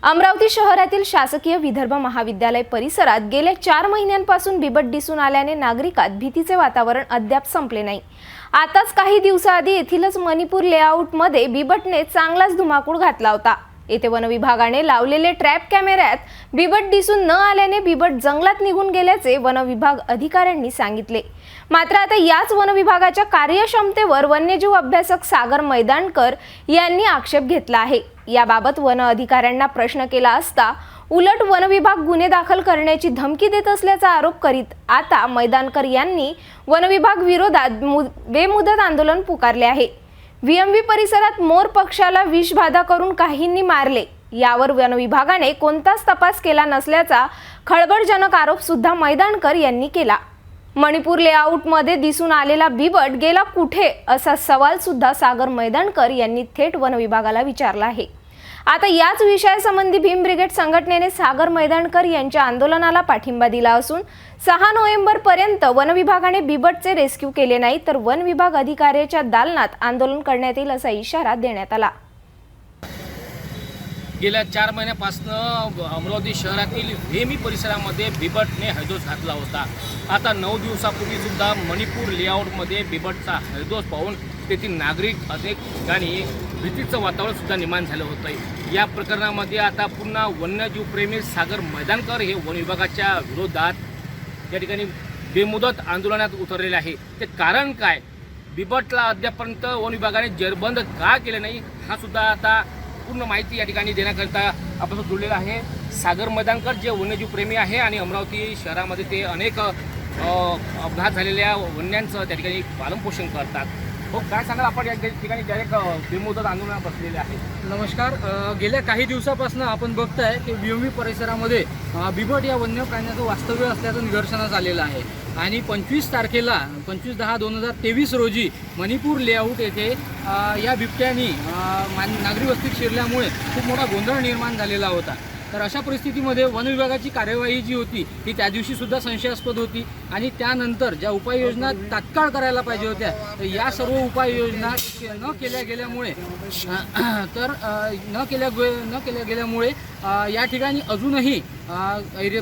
अमरावती शहरातील शासकीय विदर्भ महाविद्यालय परिसरात गेल्या 4 महिन्यांपासून बिबट दिसून आल्याने नागरिकात भीतीचे वातावरण अद्याप संपले नाही। आताच काही दिवसाआधी येथीलच मणिपूर लेआउटमध्ये बिबटने चांगलाच धुमाकूळ घातला होता। येथे वन विभागाने लावलेले ट्रॅप कॅमेऱ्यात बिबट दिसून न आल्याने बिबट जंगलात निघून गेल्याचे वन विभाग अधिकाऱ्यांनी सांगितले। मात्र आता याच वन विभागाच्या कार्यक्षमतेवर वन्यजीव अभ्यासक सागर मैदानकर यांनी आक्षेप घेतला आहे। याबाबत वन अधिकाऱ्यांना प्रश्न केला असता उलट वन विभाग गुन्हे दाखल करण्याची धमकी देत असल्याचा आरोप करीत आता मैदानकर यांनी वन विभाग विरोधात बेमुदत आंदोलन पुकारले आहे। व्हीएमव्ही परिसरात मोर पक्षाला विषबाधा करून काहींनी मारले, यावर वन विभागाने कोणताच तपास केला नसल्याचा खळबळजनक आरोप सुद्धा मैदानकर यांनी केला। मणिपूर लेआउटमध्ये दिसून आलेला बिबट गेला कुठे असा सवाल सुद्धा सागर मैदानकर यांनी थेट वन विभागाला विचारला आहे। आता याच विषयासंबंधी भीम ब्रिगेड संघटनेने सागर मैदानकर यांच्या आंदोलनाला पाठिंबा दिला असून 6 नोव्हेंबर पर्यंत वन विभागाने बिबटचे रेस्क्यू केले नाही तर वन विभाग अधिकाऱ्याच्या दालनात आंदोलन करण्यात येईल असा इशारा देण्यात आला। गेल्या 4 महिन्यापासून अमरावती शहरातील व्हीएमव्ही परिसरामध्ये बिबटने हैदोस घातला होता। आता 9 दिवसापूर्वी सुद्धा मणिपूर लेआउटमध्ये बिबटचा हैदोस पाहून तेथील नागरिक अनेक ठिकाणी भीतीचं वातावरण सुद्धा निर्माण झालं होतं। या प्रकरणामध्ये आता पुन्हा वन्यजीव प्रेमी सागर मैदानकर हे वन विभागाच्या विरोधात या ठिकाणी बेमुदत आंदोलनात उतरलेले आहे। ते कारण काय, बिबटला अद्यापर्यंत वन विभागाने जेरबंद का केले नाही, हा सुद्धा आता पूर्ण माहिती या ठिकाणी देण्याकरिता आपण जोडलेला आहे। सागर मैदानकर जे वन्यजीव प्रेमी आहे आणि अमरावती शहरामध्ये ते अनेक अपघात झालेल्या वन्यांचं त्या ठिकाणी पालनपोषण करतात। हो, काय सांगाल आपण या ठिकाणी डायरेक्ट बेमुदत आंदोलनात बसलेले आहे। नमस्कार। गेल्या काही दिवसापासून आपण बघताय की व्हीएमव्ही परिसरामध्ये बिबट या वन्य प्राण्याचं वास्तव्य असल्याचं निदर्शनास आलेलं आहे आणि 25 तारखेला 25/10/2023 रोजी मणिपूर लेआउट येथे या बिबट्यानी नागरी वस्तीत शिरल्यामुळे खूप मोठा गोंधळ निर्माण झालेला होता। तर अशा परिस्थितीमध्ये वन विभागाची कार्यवाही जी होती ती त्या दिवशी सुद्धा संशयास्पद होती आणि त्यानंतर ज्या उपाययोजना तात्काळ करायला पाहिजे होत्या तर या सर्व उपाययोजना न केल्या गेल्यामुळे या ठिकाणी अजूनही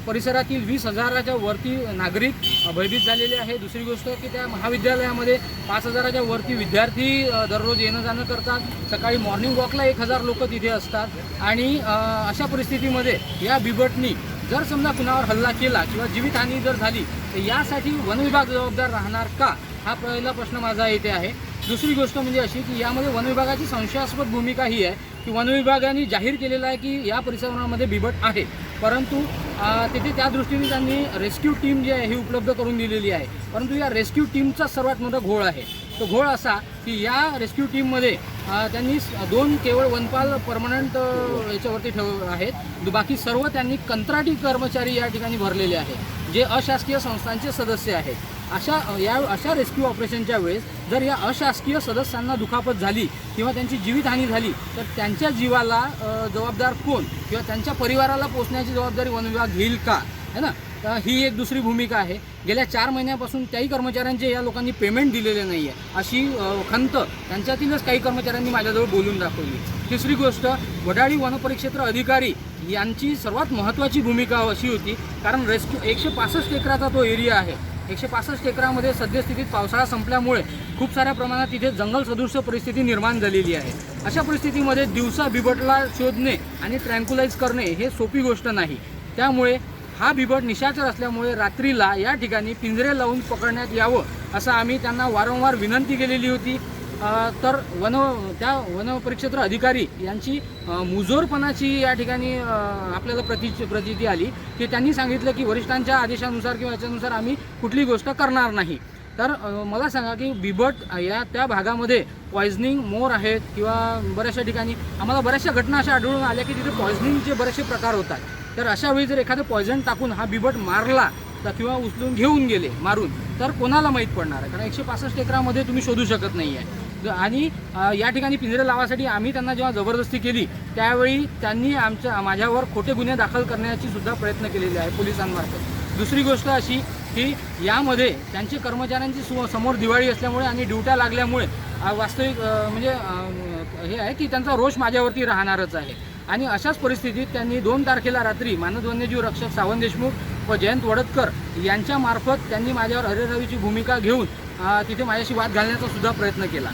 परिसरातील 20,000च्या वरती नागरिक भयभीत झालेले आहे। दुसरी गोष्ट की त्या महाविद्यालयामध्ये 5,000च्या वरती विद्यार्थी दररोज येणं जाणं करतात। सकाळी मॉर्निंग वॉकला 1,000 लोक तिथे असतात आणि अशा परिस्थितीमध्ये या बिबटनी जर समजा कुणावर हल्ला केला किंवा जीवितहानी जर झाली तर यासाठी वन विभाग जबाबदार राहणार का, हा पहिला प्रश्न माझा येथे आहे। दुसरी गोष्ट म्हणजे अशी की यामध्ये वन विभागाची संशयास्पद भूमिका ही आहे की वन विभागाने जाहीर केलेलं आहे की या परिसरामध्ये बिबट आहे, परंतु तिथे त्या दृष्टीने त्यांनी रेस्क्यू टीम जी आहे ही उपलब्ध करून दिलेली आहे। परंतु या रेस्क्यू टीमचा सर्वात मोठा घोळ आहे। तो घोळ असा की या रेस्क्यू टीममध्ये त्यांनी 2 केवळ वनपाल परमनंट याच्यावरती आहेत, बाकी सर्व त्यांनी कंत्राटी कर्मचारी या ठिकाणी भरलेले आहेत जे अशासकीय संस्थांचे सदस्य आहेत। अशा रेस्क्यू ऑपरेशनच्या वेळेस जर या अशासकीय सदस्यांना दुखापत झाली किंवा त्यांची जीवितहानी झाली तर त्यांच्या जीवाला जबाबदार कोण किंवा त्यांच्या परिवाराला पोचण्याची जबाबदारी वन विभाग घेईल का, है ना। तर ही एक दुसरी भूमिका आहे। गेल्या 4 महिन्यापासून त्याही कर्मचाऱ्यांचे या लोकांनी पेमेंट दिलेले नाही आहे अशी खंत त्यांच्यातीलच काही कर्मचाऱ्यांनी माझ्याजवळ बोलून दाखवली। तिसरी गोष्ट, वडाळी वनपरिक्षेत्र अधिकारी यांची सर्वात महत्त्वाची भूमिका अशी होती कारण रेस्क्यू 165 एकराचा तो एरिया आहे। 165 एकरामध्ये सद्यस्थितीत पावसाळा संपल्यामुळे खूप साऱ्या प्रमाणात तिथे जंगल सदृश्य परिस्थिती निर्माण झालेली आहे। अशा परिस्थितीमध्ये दिवसा बिबटला शोधणे आणि ट्रँक्युलाइज करणे हे सोपी गोष्ट नाही। त्यामुळे हा बिबट निशाचर असल्यामुळे रात्रीला या ठिकाणी पिंजरे लावून पकडण्यात यावं असं आम्ही त्यांना वारंवार विनंती केलेली होती। तर वनपरिक्षेत्र अधिकारी यांची मुजोरपणाची या ठिकाणी आपल्याला प्रतीती आली की त्यांनी सांगितलं की वरिष्ठांच्या आदेशानुसार किंवा याच्यानुसार आम्ही कुठली गोष्ट करणार नाही। तर मला सांगा की बिबट या त्या भागामध्ये पॉयझनिंग मोर आहेत किंवा बऱ्याचशा ठिकाणी आम्हाला बऱ्याचशा घटना अशा आढळून आल्या की तिथे पॉयझनिंगचे बरेचसे प्रकार होतात। तर अशा वेळी जर एखादं पॉयझन टाकून हा बिबट मारला तर किंवा उचलून घेऊन गेले मारून तर कोणाला माहीत पडणार आहे, कारण 165 एकरामध्ये तुम्ही शोधू शकत नाही आहे। आणि या ठिकाणी पिंजरे लावासाठी आम्ही त्यांना जेव्हा जबरदस्ती केली त्यावेळी त्यांनी माझ्यावर खोटे गुन्हे दाखल करण्याची सुद्धा प्रयत्न केलेले आहे पोलिसांमार्फत। दुसरी गोष्ट अशी की यामध्ये त्यांचे कर्मचाऱ्यांची समोर दिवाळी असल्यामुळे आणि ड्युट्या लागल्यामुळे वास्तविक म्हणजे हे आहे की त्यांचा रोष माझ्यावरती राहणारच आहे। आणि अशाच परिस्थितीत त्यांनी 2 तारखेला रात्री मानद वन्यजीव रक्षक सावंत देशमुख व जयंत वडतकर यांच्या मार्फत त्यांनी माझ्यावर हरेरावीची भूमिका घेऊन तिथे माझ्याशी वाद घालण्याचा सुद्धा प्रयत्न केला।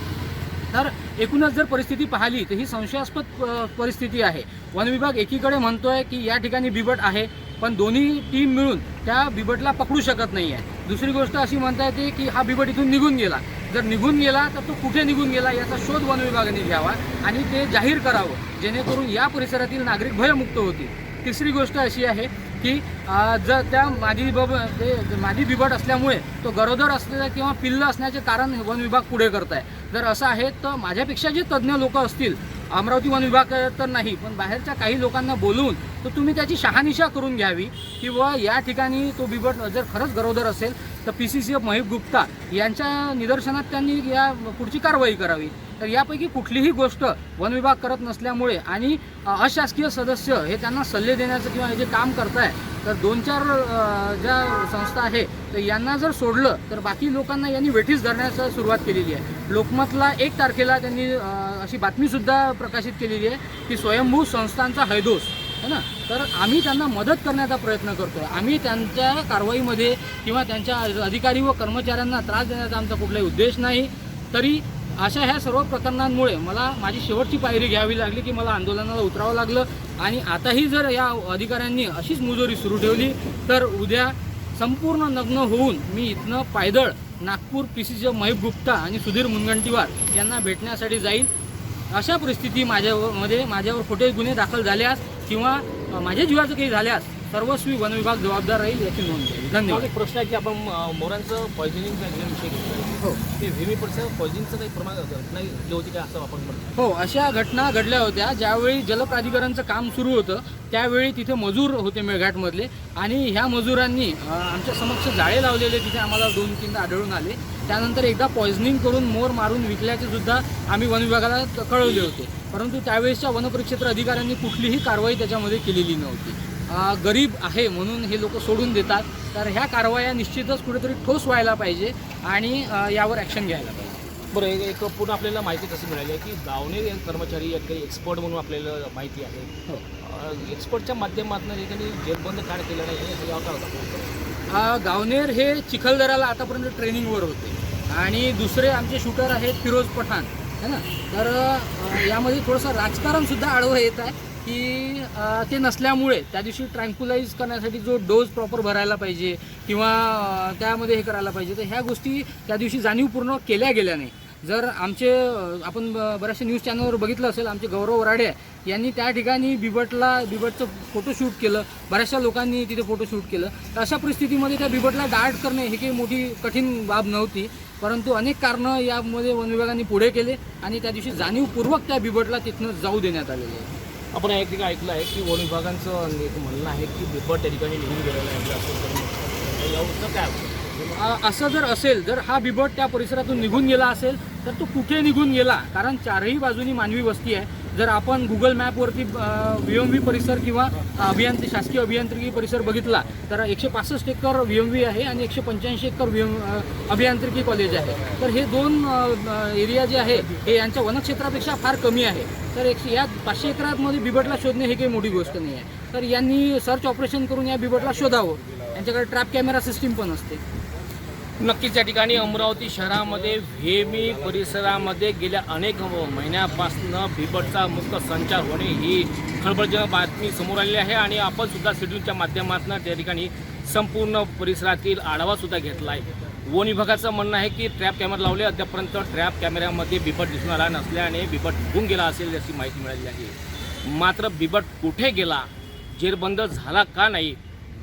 तर एकूणच जर परिस्थिती पाहिली तर ही संशयास्पद परिस्थिती आहे। वन विभाग एकीकडे म्हणतोय की या ठिकाणी बिबट आहे, पण दोन्ही टीम मिळून त्या बिबटला पकडू शकत नाही आहे। दुसरी गोष्ट अशी म्हणता येते की हा बिबट इथून निघून गेला, जर निघून गेला तर तो कुठे निघून गेला याचा शोध वन विभागाने घ्यावा आणि ते जाहीर करावं, जेणेकरून या परिसरातील नागरिक भयमुक्त होतील। तिसरी गोष्ट अशी आहे की जर त्या मादी बिबट असल्यामुळे तो गरोदर असलेला किंवा पिल्लं असण्याचे कारण वन विभाग पुढे करत आहे। जर असं आहे तर माझ्यापेक्षा जे तज्ज्ञ लोक असतील, अमरावती वन विभाग तर नाही पण बाहेरच्या काही लोकांना बोलवून तर तुम्ही त्याची शहानिशा करून घ्यावी किंवा या ठिकाणी तो बिबट जर खरंच गरोदर असेल तर PCCF महेश गुप्ता यांच्या निदर्शनात त्यांनी या पुढची कारवाई करावी। तर यापैकी कुठलीही गोष्ट वन विभाग करत नसल्यामुळे आणि अशासकीय सदस्य हे त्यांना सल्ले देण्याचं किंवा हे जे काम करताय तर 2-4 ज्या संस्था आहे तर यांना जर सोडलं तर बाकी लोकांना यांनी वेठीस धरण्यास सुरुवात केलेली आहे। लोकमतला 1 तारखेला त्यांनी अशी बातमीसुद्धा प्रकाशित केलेली आहे की स्वयंभू संस्थांचा हैदोस है ना। तर आम्ही त्यांना मदत करण्याचा प्रयत्न करतोय। आम्ही त्यांच्या कारवाईमध्ये किंवा त्यांच्या अधिकारी व कर्मचाऱ्यांना त्रास देण्याचा आमचा कुठलाही उद्देश नाही। तरी अशा ह्या सर्व प्रकरणांमुळे मला माझी शेवटची पायरी घ्यावी लागली की मला आंदोलनाला उतरावं लागलं आणि आताही जर या अधिकाऱ्यांनी अशीच मुजोरी सुरू ठेवली तर उद्या संपूर्ण नग्न होऊन मी इथनं पायदळ नागपूर PCCF महेश गुप्ता आणि सुधीर मुनगंटीवार यांना भेटण्यासाठी जाईल। अशा परिस्थिती माझ्यावर खोटे गुन्हे दाखल झाल्यास किंवा माझ्या जीवाचं काही झाल्यास सर्वस्वी वन विभाग जबाबदार राहील याची नोंद घ्यावी। धन्यवाद। एक प्रश्न आहे की आपण मोरांचं पॉयझनिंगचा विषय घेतला, हो ते व्हीमी पॉयझनिंगचं काही प्रमाण घटना घडली होती का असं आपण म्हणतो? हो, अशा घटना घडल्या होत्या। ज्यावेळी जलप्राधिकरणचं काम सुरू होतं त्यावेळी तिथे मजूर होते मेळघाटमधले आणि ह्या मजुरांनी आमच्या समक्ष जाळे लावलेले तिथे आम्हाला 2-3 आढळून आले। त्यानंतर एकदा पॉयझनिंग करून मोर मारून विकल्याचे सुद्धा आम्ही वन विभागाला कळवले होते, परंतु त्यावेळेसच्या वनपरिक्षेत्र अधिकाऱ्यांनी कुठलीही कारवाई त्याच्यामध्ये केलेली नव्हती। गरीब आहे म्हणून हे लोक सोडून देतात। तर ह्या कारवाया निश्चितच कुठेतरी ठोस व्हायला पाहिजे आणि यावर ॲक्शन घ्यायला पाहिजे। बरं, एक पूर्ण आपल्याला माहिती कशी मिळाली आहे की गावणे कर्मचारी या काही एक्सपर्ट म्हणून आपल्याला माहिती आहे, हो एक्सपर्टच्या माध्यमातून एखादी जेरबंद ठाण केलं नाही यावर काय होता? गावनेर हे चिखलदराला आतापर्यंत ट्रेनिंगवर होते आणि दुसरे आमचे शूटर आहेत फिरोज पठाण है ना। तर यामध्ये थोडंसं राजकारणसुद्धा आढळून येत आहे की ते नसल्यामुळे त्या दिवशी ट्रँक्युलाइज करण्यासाठी जो डोज प्रॉपर भरायला पाहिजे किंवा त्यामध्ये हे करायला पाहिजे तर ह्या गोष्टी त्या दिवशी जाणीवपूर्ण केल्या गेल्या नाही। जर आमचे आपण बऱ्याचशा न्यूज चॅनलवर बघितलं असेल, आमचे गौरव वराडे यांनी त्या ठिकाणी बिबटचं फोटोशूट केलं, बऱ्याचशा लोकांनी तिथे फोटोशूट केलं। तर अशा परिस्थितीमध्ये त्या बिबटला डार्ट करणे ही काही मोठी कठीण बाब नव्हती, परंतु अनेक कारणं यामध्ये वन विभागाने पुढे केले आणि त्या दिवशी जाणीवपूर्वक त्या बिबटला तिथनं जाऊ देण्यात आलेले आहे। आपण एक ठिकाणी ऐकलं आहे की वन विभागांचं एक म्हणणं आहे की बिबट त्या ठिकाणी निघून गेलेलं आहे, असं यावर काय होतं? असं जर असेल, जर हा बिबट त्या परिसरातून निघून गेला असेल तर तो कुठे निघून गेला, कारण चारही बाजूनी मानवी वस्ती आहे। जर आपण गुगल मॅपवरती VMV परिसर किंवा शासकीय अभियांत्रिकी परिसर बघितला तर 165 एकर VMV आहे आणि 185 एकर अभियांत्रिकी कॉलेज आहे। तर हे 2 एरिया जे आहे हे यांच्या वनक्षेत्रापेक्षा फार कमी आहे। तर या 500 एकरामध्ये बिबटला शोधणे हे काही मोठी गोष्ट नाही आहे। तर यांनी सर्च ऑपरेशन करून या बिबटला शोधावं, यांच्याकडे ट्रॅप कॅमेरा सिस्टीम पण असते। नक्कीच या ठिकाणी अमरावती शहरामध्ये व्हेमी परिसरामध्ये गेल्या अनेक महिन्यापासून बिबटचा मुक्त संचार होणे ही खळबळजनक बातमी समोर आलेली आहे आणि आपण सुद्धा शेड्यूलच्या माध्यमातून त्या ठिकाणी संपूर्ण परिसरातील आढावा सुद्धा घेतला आहे। वन विभागाचं म्हणणं आहे की ट्रॅप कॅमेरा लावले, अद्यापर्यंत ट्रॅप कॅमेऱ्यामध्ये बिबट दिसून आला नसल्याने बिबट निघून गेला असेल याची माहिती मिळाली आहे। मात्र बिबट कुठे गेला, जेरबंद झाला का नाही,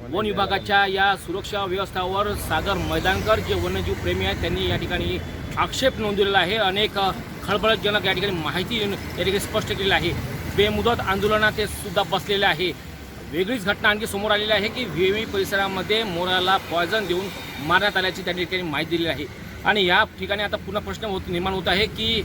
वन विभागाच्या या सुरक्षा व्यवस्थावर सागर मैदानकर जे वन्यजीव प्रेमी आहेत त्यांनी या ठिकाणी आक्षेप नोंदवलेला आहे। अनेक खळबळजनक या ठिकाणी माहिती या ठिकाणी स्पष्ट केलेली आहे। बेमुदत आंदोलनात ते सुद्धा बसलेले आहे। वेगळीच घटना आणखी समोर आलेली आहे की व्हेमी परिसरामध्ये मोराला पॉयझन देऊन मारण्यात आल्याची त्यांनी ठिकाणी माहिती दिली आहे। आणि या ठिकाणी आता पुन्हा प्रश्न निर्माण होत आहे की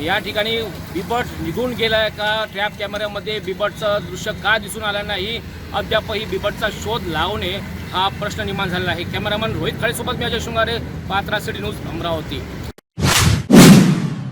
या ठिकाणी बिबट निघून गेला आहे का, ट्रॅप कॅमेऱ्यामध्ये बिबटचं दृश्य का दिसून आलं नाही, अद्यापही बिबटचा शोध लावणे हा प्रश्न निर्माण झालेला आहे। कॅमेरामन रोहित खळेसोबत मी अजय शृंगारे, पात्रा सिटी न्यूज, अमरावती।